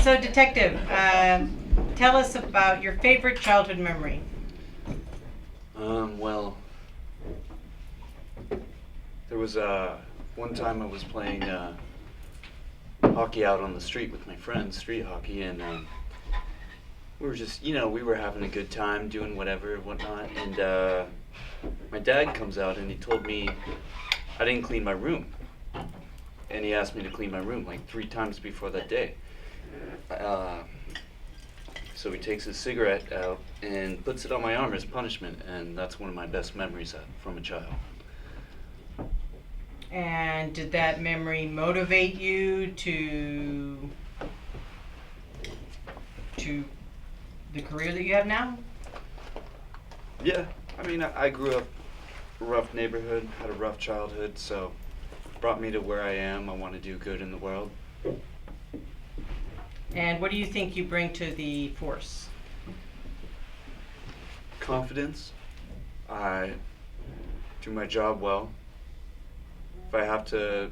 So, Detective, tell us about your favorite childhood memory. Well, there was one time I was playing hockey out on the street with my friends, street hockey, and we were just, we were having a good time doing whatever and whatnot, and my dad comes out and he told me I didn't clean my room, and he asked me to clean my room like 3 times before that day. So he takes his cigarette out and puts it on my arm as punishment, and that's one of my best memories from a child. And did that memory motivate you to the career that you have now? Yeah, I mean, I grew up a rough neighborhood, had a rough childhood, so it brought me to where I am. I want to do good in the world. And what do you think you bring to the force? Confidence. I do my job well. If I have to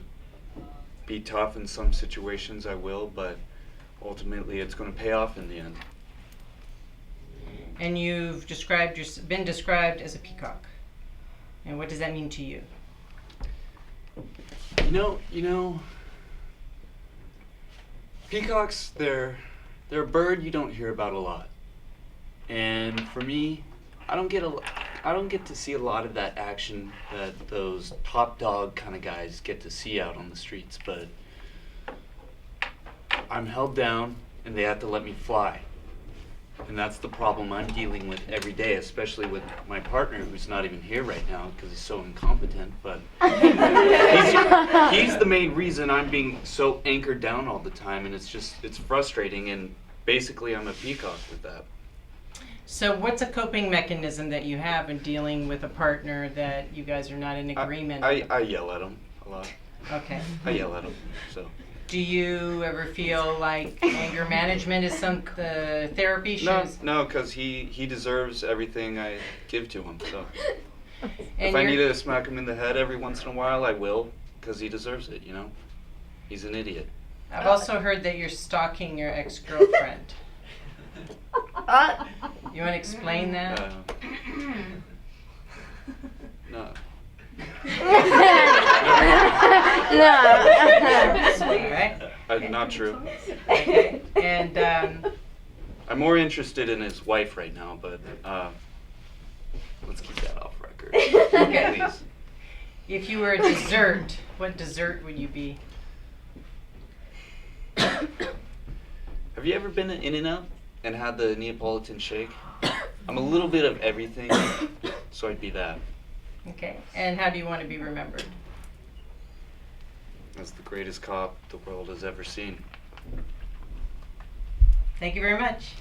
be tough in some situations, I will, but ultimately it's going to pay off in the end. And you've been described as a peacock. And what does that mean to you? You know, peacocks, they're a bird you don't hear about a lot. And for me, I don't get to see a lot of that action that those top dog kind of guys get to see out on the streets, but I'm held down and they have to let me fly. And that's the problem I'm dealing with every day, especially with my partner who's not even here right now because he's so incompetent, but he's the main reason I'm being so anchored down all the time, and it's frustrating, and basically I'm a peacock with that. So what's a coping mechanism that you have in dealing with a partner that you guys are not in agreement? I yell at him a lot. Okay. I yell at him, so. Do you ever feel like anger management is some therapy? No, because he deserves everything I give to him, so. And if I need to smack him in the head every once in a while, I will, because he deserves it, He's an idiot. I've also heard that you're stalking your ex-girlfriend. You want to explain that? No. Right? Not true. Okay. And I'm more interested in his wife right now, but let's keep that off record. Okay. Please. If you were a dessert, what dessert would you be? Have you ever been to In-N-Out and had the Neapolitan shake? I'm a little bit of everything, so I'd be that. Okay. And how do you want to be remembered? As the greatest cop the world has ever seen. Thank you very much.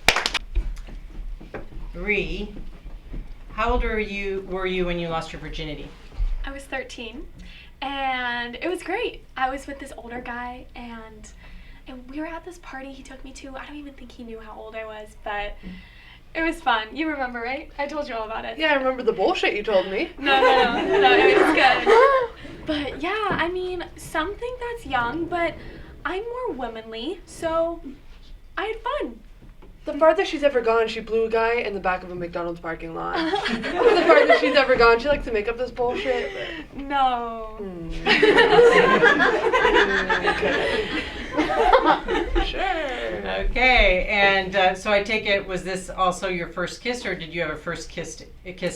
Ree, how old were you when you lost your virginity? I was 13, and it was great. I was with this older guy, and we were at this party he took me to. I don't even think he knew how old I was, but it was fun. You remember, right? I told you all about it. Yeah, I remember the bullshit you told me. No, it was good. But yeah, I mean, some think that's young, but I'm more womanly, so I had fun. The farthest she's ever gone, she blew a guy in the back of a McDonald's parking lot. That was the farthest she's ever gone. She likes to make up this bullshit. No. Okay. Sure. Okay, and so I take it, was this also your first kiss, or did you have a first kiss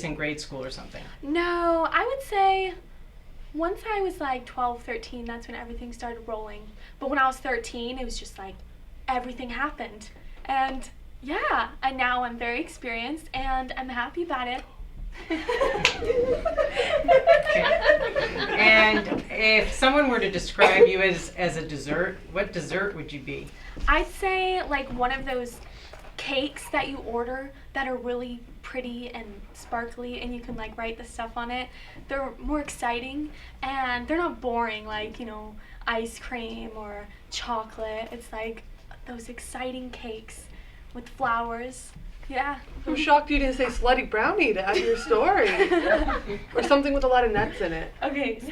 in grade school or something? No, I would say once I was like 12, 13, that's when everything started rolling. But when I was 13, it was just like everything happened. And yeah, and now I'm very experienced and I'm happy about it. Okay. And if someone were to describe you as a dessert, what dessert would you be? I'd say like one of those cakes that you order that are really pretty and sparkly and you can like write the stuff on it. They're more exciting and they're not boring like, ice cream or chocolate. It's like those exciting cakes with flowers. Yeah. I'm shocked you didn't say slutty brownie to add to your story. Or something with a lot of nuts in it. Okay.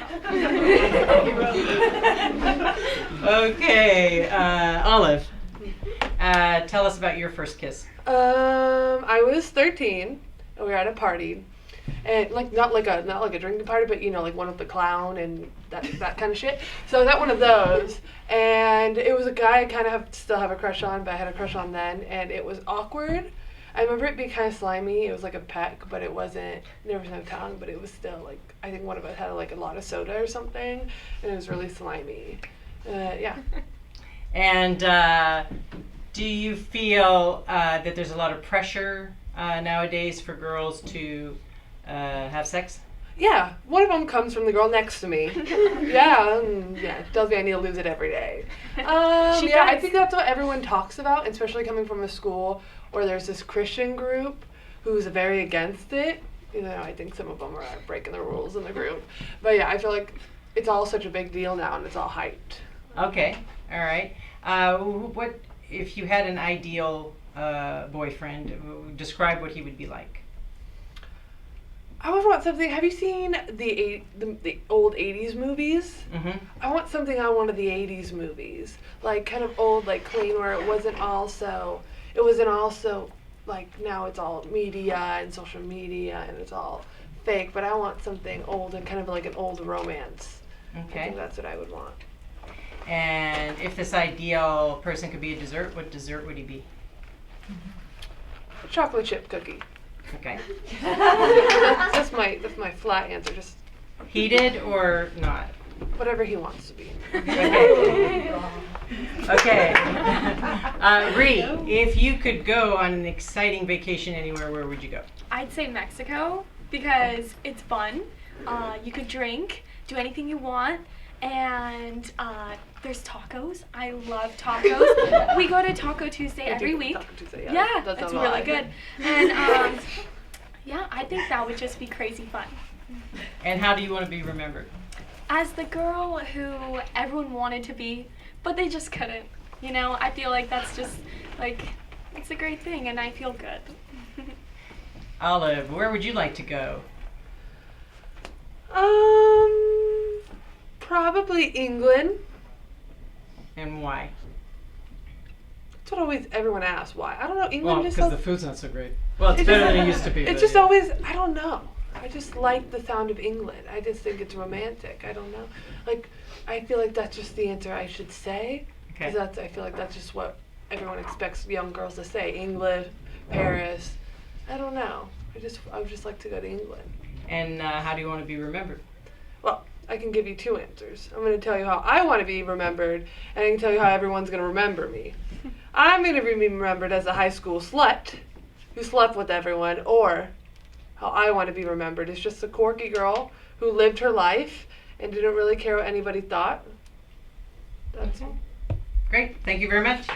Okay, Olive. Tell us about your first kiss. I was 13, and we were at a party, and like not like a drinking party, but like one with the clown and that kind of shit. So I was at one of those, and it was a guy I kind of still have a crush on, but I had a crush on then, and it was awkward. I remember it being kind of slimy. It was like a peck, but it wasn't. There was no tongue, but it was still like I think one of us had like a lot of soda or something, and it was really slimy. Yeah. And do you feel that there's a lot of pressure nowadays for girls to have sex? Yeah, one of them comes from the girl next to me. Yeah, tells me I need to lose it every day. I think that's what everyone talks about, especially coming from a school where there's this Christian group who's very against it. I think some of them are breaking the rules in the group. But yeah, I feel like it's all such a big deal now, and it's all hyped. Okay, all right. What if you had an ideal boyfriend? Describe what he would be like. I would want something. Have you seen the old 80s movies? Mm-hmm. I want something on one of the 80s movies, like kind of old, like clean, where it wasn't also like now it's all media and social media and it's all fake. But I want something old and kind of like an old romance. Okay. I think that's what I would want. And if this ideal person could be a dessert, what dessert would he be? A chocolate chip cookie. Okay. that's my flat answer. Just Heated or not? whatever he wants to be. Okay. Okay. Ree, if you could go on an exciting vacation anywhere, where would you go? I'd say Mexico because it's fun. You could drink, do anything you want, and there's tacos. I love tacos. We go to Taco Tuesday every week. Taco Tuesday, Yeah, that's it's a really lie. good. And yeah, I think that would just be crazy fun. And how do you want to be remembered? As the girl who everyone wanted to be, but they just couldn't. I feel like that's just like it's a great thing, and I feel good. Olive, where would you like to go? Probably England. And why? That's what always everyone asks. Why? I don't know. England Well, just because so, the food's not so great. Well, it's It better just- than it used to be. it's but just yeah. always. I don't know. I just like the sound of England. I just think it's romantic. I don't know. Like, I feel like that's just the answer I should say. Okay. Because I feel like that's just what everyone expects young girls to say. England, Paris. I don't know. I would just like to go to England. And how do you want to be remembered? Well, I can give you two answers. I'm going to tell you how I want to be remembered, and I can tell you how everyone's going to remember me. I'm going to be remembered as a high school slut who slept with everyone, or how I want to be remembered as just a quirky girl who lived her life and didn't really care what anybody thought. That's all. Great, thank you very much.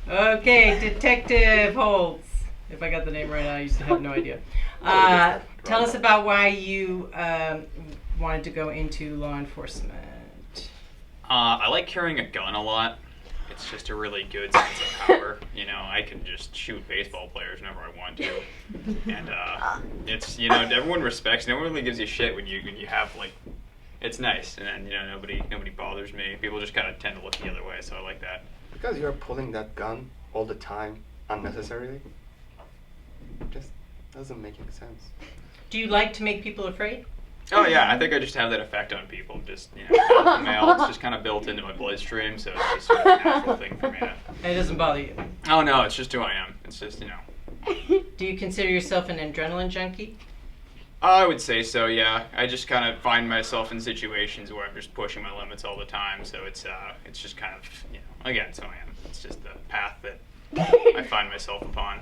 Okay, Detective Holtz. If I got the name right, I used to have no idea. Tell us about why you wanted to go into law enforcement. I like carrying a gun a lot. It's just a really good sense of power. I can just shoot baseball players whenever I want to, and it's everyone respects. No one really gives you shit when you have like, it's nice, and then nobody bothers me. People just kind of tend to look the other way, so I like that. Because you're pulling that gun all the time unnecessarily. It just doesn't make any sense. Do you like to make people afraid? Oh yeah, I think I just have that effect on people. Just alpha male, it's just kind of built into my bloodstream, so it's just sort of a natural thing for me. It doesn't bother you. Oh no, it's just who I am. It's just Do you consider yourself an adrenaline junkie? I would say so, yeah. I just kind of find myself in situations where I'm just pushing my limits all the time, so it's just kind of, again, it's who I am. It's just the path that I find myself upon.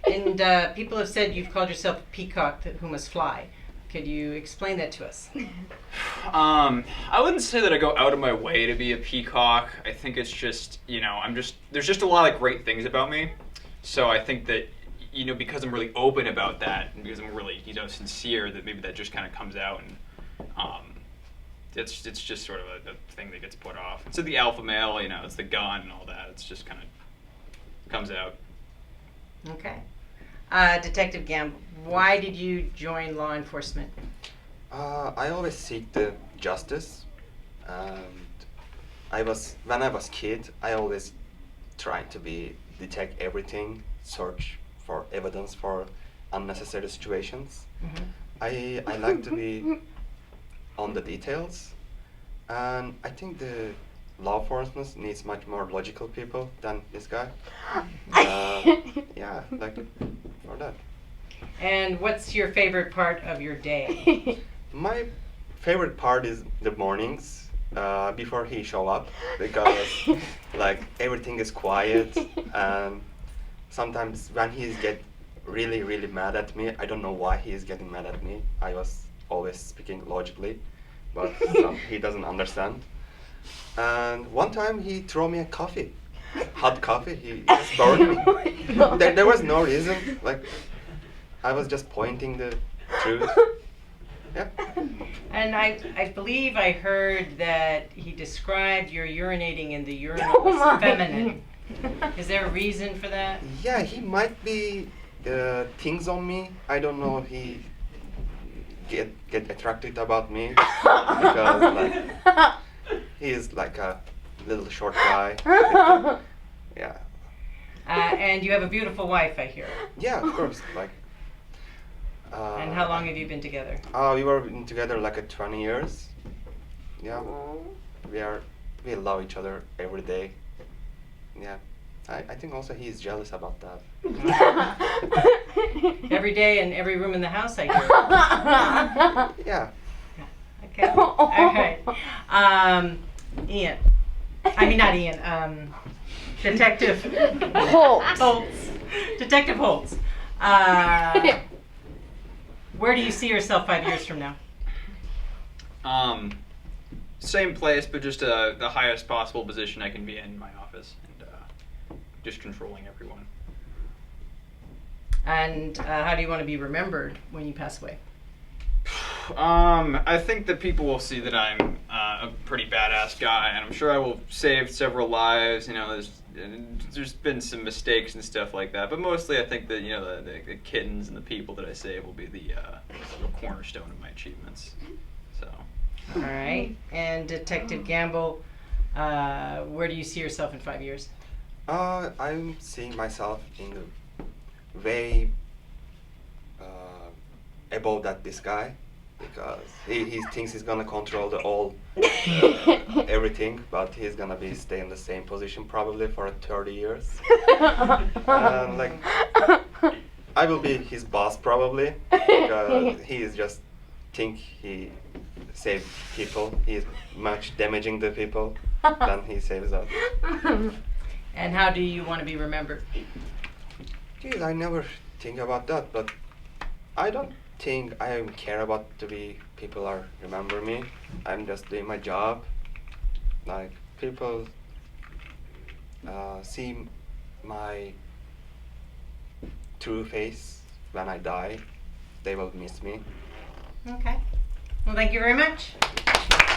And people have said you've called yourself a peacock who must fly. Could you explain that to us? I wouldn't say that I go out of my way to be a peacock. I think it's just, there's just a lot of great things about me. So I think that, because I'm really open about that, and because I'm really, sincere, that maybe that just kind of comes out, and it's just sort of a thing that gets put off. So the alpha male, it's the gun and all that. It's just kind of comes out. Okay. Detective Gamble, why did you join law enforcement? I always seek the justice, and when I was kid, I always trying to detect everything, search for evidence for unnecessary situations. Mhm. I like to be on the details, and I think the law enforcement needs much more logical people than this guy. Yeah, like for that. And what's your favorite part of your day? My favorite part is the mornings before he show up, because like everything is quiet, and sometimes when he's get really mad at me, I don't know why he is getting mad at me. I was always speaking logically, but he doesn't understand. And one time he threw me a coffee, hot coffee. He just burned me. There was no reason. Like I was just pointing the truth. Yeah. And I believe I heard that he described your urinating in the urinal as feminine. Is there a reason for that? Yeah, he might be things on me. I don't know if he get attracted about me because like he is like a little short guy. Yeah. And you have a beautiful wife, I hear. Yeah, of course. Like. And how long have you been together? We were together like 20 years. Yeah. We love each other every day. Yeah. I think also he's jealous about that. Every day in every room in the house, I hear. Yeah. Okay. All right. Ian. I mean, not Ian. Detective Holtz. Detective Holtz. Where do you see yourself 5 years from now? Same place, but just the highest possible position I can be in my office, and just controlling everyone. And how do you want to be remembered when you pass away? I think that people will see that I'm a pretty badass guy, and I'm sure I will save several lives. You know, there's been some mistakes and stuff like that, but mostly I think that, you know, the kittens and the people that I save will be the cornerstone of my achievements. So. All right. And Detective Gamble, where do you see yourself in 5 years? I'm seeing myself in the way above this guy, because he thinks he's gonna control everything, but he's gonna be stay in the same position probably for 30 years. Like I will be his boss probably, because he is just think he saves people. He's much damaging the people than he saves us. And how do you want to be remembered? Geez, I never think about that, but I don't think I care about people are remember me. I'm just doing my job. Like people see my true face when I die, they will miss me. Okay. Well, thank you very much.